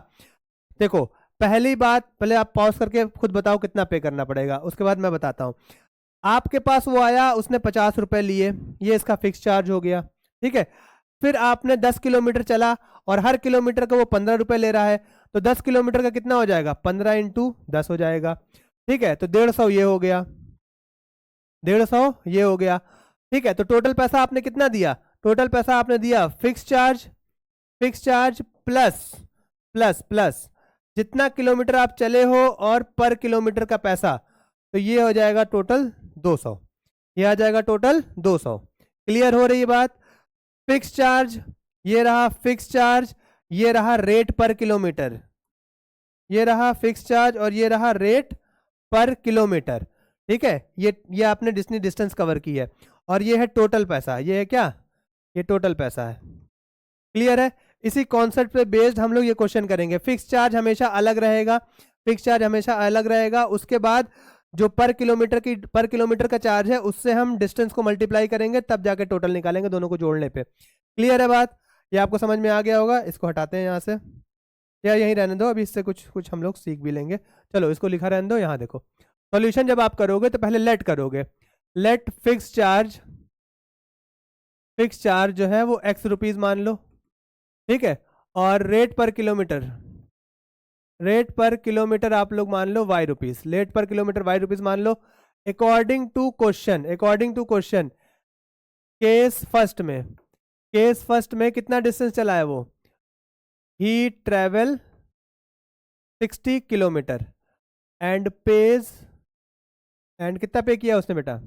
देखो पहली बात, पहले आप पॉज करके खुद बताओ कितना पे करना पड़ेगा, उसके बाद मैं बताता हूं। आपके पास वो आया, उसने 50 रुपए लिए, ये इसका फिक्स चार्ज हो गया, ठीक है। फिर आपने 10 किलोमीटर चला और हर किलोमीटर का वो 15 रुपए ले रहा है, तो 10 किलोमीटर का कितना हो जाएगा, 15 × 10 हो जाएगा, ठीक है। तो 150 ये हो गया, 150 ये हो गया, ठीक है। तो टोटल पैसा आपने कितना दिया, टोटल पैसा आपने दिया फिक्स चार्ज प्लस जितना किलोमीटर आप चले हो और पर किलोमीटर का पैसा, तो ये हो जाएगा टोटल 200, ये आ जाएगा टोटल 200। क्लियर हो रही है बात। फिक्स चार्ज, ये रहा फिक्स चार्ज, ये रहा रेट पर किलोमीटर, ये रहा फिक्स चार्ज और ये रहा रेट पर किलोमीटर, ठीक है। ये आपने जितनी डिस्टेंस कवर की है, और ये है टोटल पैसा, ये है क्या, ये टोटल पैसा है। क्लियर है। इसी कॉन्सेप्ट पे बेस्ड हम लोग ये क्वेश्चन करेंगे। फिक्स चार्ज हमेशा अलग रहेगा, उसके बाद जो पर किलोमीटर का चार्ज है उससे हम डिस्टेंस को मल्टीप्लाई करेंगे, तब जाके टोटल निकालेंगे दोनों को जोड़ने पे। क्लियर है बात, ये आपको समझ में आ गया होगा। इसको हटाते हैं यहाँ से, या यहीं रहने दो, अभी इससे कुछ हम लोग सीख भी लेंगे। चलो इसको लिखा रहने दो। यहाँ देखो सॉल्यूशन जब आप करोगे तो पहले लेट करोगे, लेट फिक्स चार्ज जो है वो x रुपीज मान लो, ठीक है। और रेट पर किलोमीटर आप लोग मान लो y rupees, rate per kilometre y rupees मान लो। According to question case first में कितना डिस्टेंस चला है वो, he travel 60 kilometre and pays, and कितना पे किया उसने बेटा,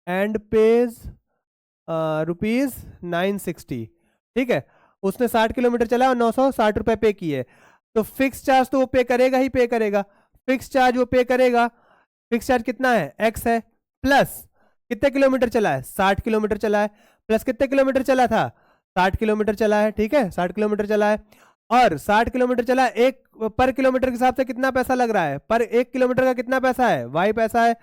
एंड पेज रुपीज 960, ठीक है। उसने 60 किलोमीटर चला और 960 रुपए पे किए, तो फिक्स चार्ज तो वो पे करेगा ही पे करेगा, फिक्स चार्ज वो पे करेगा। फिक्स चार्ज कितना है, x है, प्लस कितने किलोमीटर चला है, 60 किलोमीटर चला है, प्लस कितने किलोमीटर चला था, 60 किलोमीटर चला है, ठीक है, 60 किलोमीटर चला है। और 60 किलोमीटर चला, एक पर किलोमीटर के हिसाब से कितना पैसा लग रहा है, पर 1 किलोमीटर का कितना पैसा है, y पैसा है,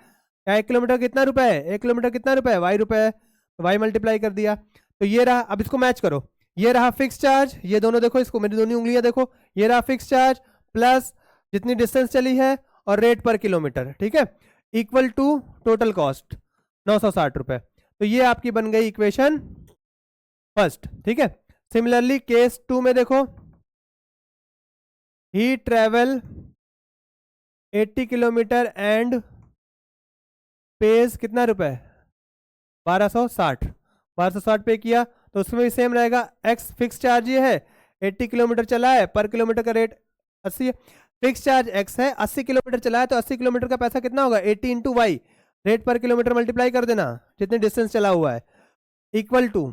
या 1 किलोमीटर कितना रुपए है, 1 किलोमीटर कितना रुपए है, y रुपए है, तो y मल्टीप्लाई कर दिया। तो ये रहा, अब इसको मैच करो, ये रहा फिक्स चार्ज, ये दोनों देखो, इसको मेरी दोनों उंगलियां देखो, ये रहा फिक्स चार्ज प्लस जितनी डिस्टेंस चली है और रेट पर किलोमीटर, ठीक है, इक्वल टू टोटल कॉस्ट 960 रुपए। तो ये आपकी बन गई इक्वेशन फर्स्ट, ठीक है। सिमिलरली केस 2 में देखो, ही ट्रेवल 80 किलोमीटर एंड पेज कितना रुपए, 1260 पे किया, तो उसमें भी सेम रहेगा। x फिक्स चार्ज ये है, 80 किलोमीटर चला है, पर किलोमीटर का रेट 80 है, फिक्स चार्ज x है, 80 किलोमीटर चला है, तो 80 किलोमीटर का पैसा कितना होगा, 80 × y, rate per kilometre multiply कर देना जितने डिस्टेंस चला हुआ है, इक्वल टू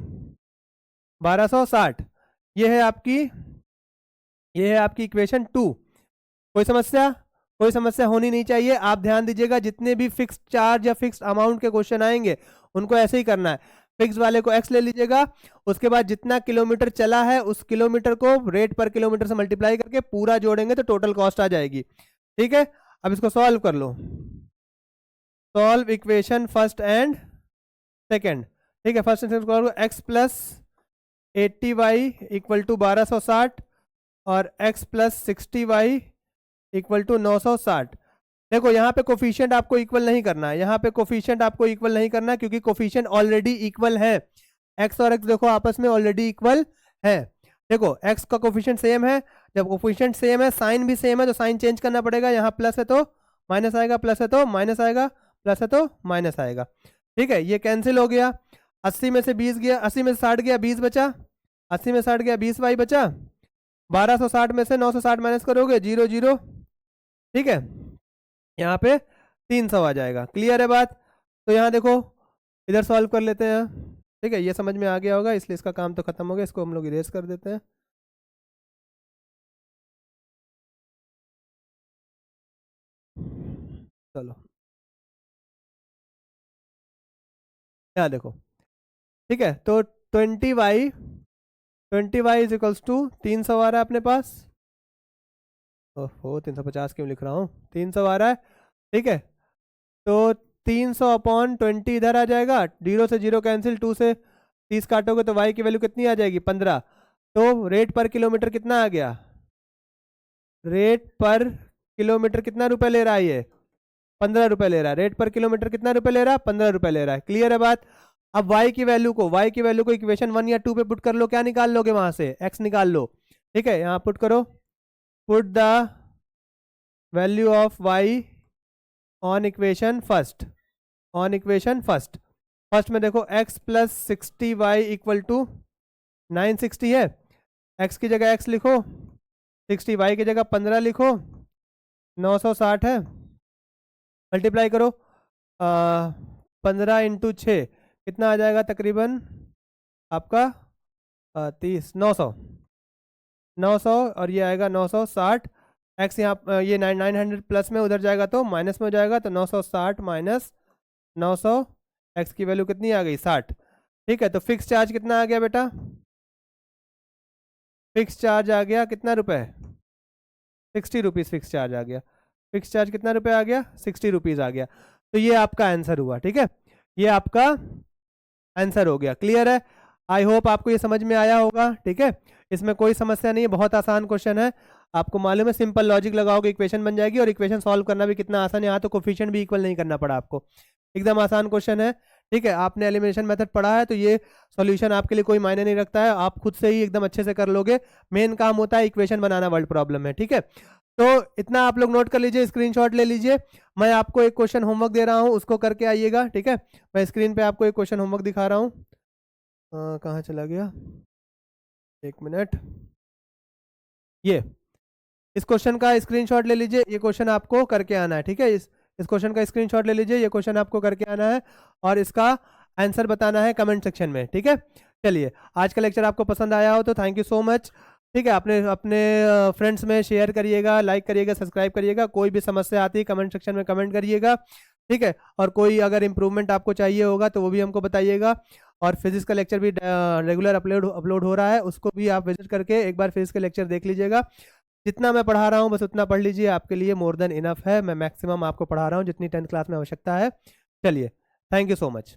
1260। ये है आपकी इक्वेशन 2। कोई समस्या होनी नहीं चाहिए। आप ध्यान दीजिएगा, जितने भी फिक्स चार्ज या फिक्स अमाउंट के क्वेश्चन आएंगे उनको ऐसे ही करना है, फिक्स वाले को x ले लीजिएगा, उसके बाद जितना किलोमीटर चला है उस किलोमीटर को रेट पर किलोमीटर से मल्टीप्लाई करके पूरा जोड़ेंगे तो टोटल कॉस्ट आ जाएगी, ठीक है। अब इसको सॉल्व कर लो, solve equation first and second, ठीक है। First and second solve, x plus 80y equal to 1260 और x plus 60y equal to 960। देखो यहाँ पे कोफिशिएंट आपको इक्वल नहीं करना है, यहाँ पे कोफिशिएंट आपको इक्वल नहीं करना है क्योंकि कोफिशिएंट ऑलरेडी इक्वल है। एक्स और एक्स देखो आपस में ऑलरेडी इक्वल है। देखो एक्स का कोफिशिएंट सेम है, जब कोफिशिएंट सेम है साइन भी सेम है तो साइन चेंज करना पड़ेगा। यहाँ प्लस है तो माइनस आएगा, प्लस है तो माइनस आएगा, प्लस है तो माइनस आएगा। ठीक है, ये कैंसिल हो गया। 80 में से 20 गया, 80 में से 60 गया, 20 बचा। 80 में 60 गया, 20 वाई बचा। 1260 में से 960 माइनस करोगे, 0 0। ठीक है, यहाँ पे 300 आ जाएगा। क्लियर है बात? तो यहाँ देखो इधर सॉल्व कर लेते हैं। ठीक है, ये समझ में आ गया होगा, इसलिए इसका काम तो खत्म हो गया, इसको हम लोग इरेज कर देते हैं। चलो यहाँ देखो। ठीक है, तो 20y इज इक्वल्स टू 300 आ रहा है अपने पास। ओहो 350 क्यों लिख रहा हूँ, 300 आ रहा है। ठीक है, तो 300 अपॉन 20 इधर आ जाएगा, 0 से 0 कैंसिल, 2 से 30 काटोगे तो y की वैल्यू कितनी आ जाएगी, 15। तो रेट पर किलोमीटर कितना आ गया, रेट पर किलोमीटर कितना रुपए ले रहा है ये, 15 रुपए ले रहा है। रेट पर किलोमीटर कितना रुपए ले रहा है, 15 रुपए ले रहा है। क्लियर है बात? अब y की वैल्यू को इक्वेशन 1 या 2 पे पुट कर लो, क्या निकाल लोगे वहां से, x निकाल लो। ठीक है, यहाँ पुट करो, put the value of y on equation first, on equation first. First में देखो x plus 60y equal to 960 है। x की जगह x लिखो, 60y की जगह 15 लिखो, 960 है। मल्टीप्लाई करो 15 इंटू 6 कितना आ जाएगा तकरीबन आपका 30, 900 और ये आएगा 960। एक्स यहाँ ये 900 प्लस में उधर जाएगा तो माइनस में हो जाएगा, तो 960 माइनस 900, एक्स की वैल्यू कितनी आ गई, 60। ठीक है, तो फिक्स चार्ज कितना आ गया बेटा, फिक्स चार्ज आ गया कितना रुपए, 60 रुपीज़ फिक्स चार्ज आ गया। फिक्स चार्ज कितना रुपए आ गया, 60 रुपीज़ आ गया। तो ये आपका आंसर हुआ। ठीक है, ये आपका आंसर हो गया। क्लियर है? आई होप आपको ये समझ में आया होगा। ठीक है, इसमें कोई समस्या नहीं है, बहुत आसान क्वेश्चन है। आपको मालूम है सिंपल लॉजिक लगाओगे इक्वेशन बन जाएगी, और इक्वेशन सॉल्व करना भी कितना आसान है। यहाँ तो कोफिशिएंट भी इक्वल नहीं करना पड़ा आपको, एकदम आसान क्वेश्चन है। ठीक है, आपने एलिमिनेशन मेथड पढ़ा है तो ये सॉल्यूशन आपके लिए कोई मायने नहीं रखता है, आप खुद से ही एकदम अच्छे से कर लोगे। मेन काम होता है इक्वेशन बनाना वर्ल्ड प्रॉब्लम में। ठीक है, तो इतना आप लोग नोट कर लीजिए, स्क्रीनशॉट ले लीजिए। मैं आपको एक क्वेश्चन होमवर्क दे रहा हूँ, उसको करके आइएगा। ठीक है, मैं स्क्रीन पे आपको एक क्वेश्चन होमवर्क दिखा रहा हूँ। कहाँ चला गया, एक मिनट। ये इस क्वेश्चन का स्क्रीनशॉट ले लीजिए, ये क्वेश्चन आपको करके आना है। ठीक है, इस क्वेश्चन का स्क्रीनशॉट ले लीजिए, ये क्वेश्चन आपको करके आना है और इसका आंसर बताना है कमेंट सेक्शन में। ठीक है, चलिए आज का लेक्चर आपको पसंद आया हो तो थैंक यू सो मच। ठीक है, अपने अपने फ्रेंड्स में शेयर करिएगा, लाइक करिएगा, सब्सक्राइब करिएगा। कोई भी समस्या आती है कमेंट सेक्शन में कमेंट करिएगा। ठीक है, और कोई अगर इम्प्रूवमेंट आपको चाहिए होगा तो वो भी हमको बताइएगा। और फिजिक्स का लेक्चर भी रेगुलर अपलोड हो रहा है, उसको भी आप विजिट करके एक बार फिजिक्स का लेक्चर देख लीजिएगा। जितना मैं पढ़ा रहा हूँ बस उतना पढ़ लीजिए, आपके लिए मोर देन इनफ है। मैं मैक्सिमम आपको पढ़ा रहा हूँ जितनी 10th क्लास में आवश्यकता है। चलिए, थैंक यू सो मच।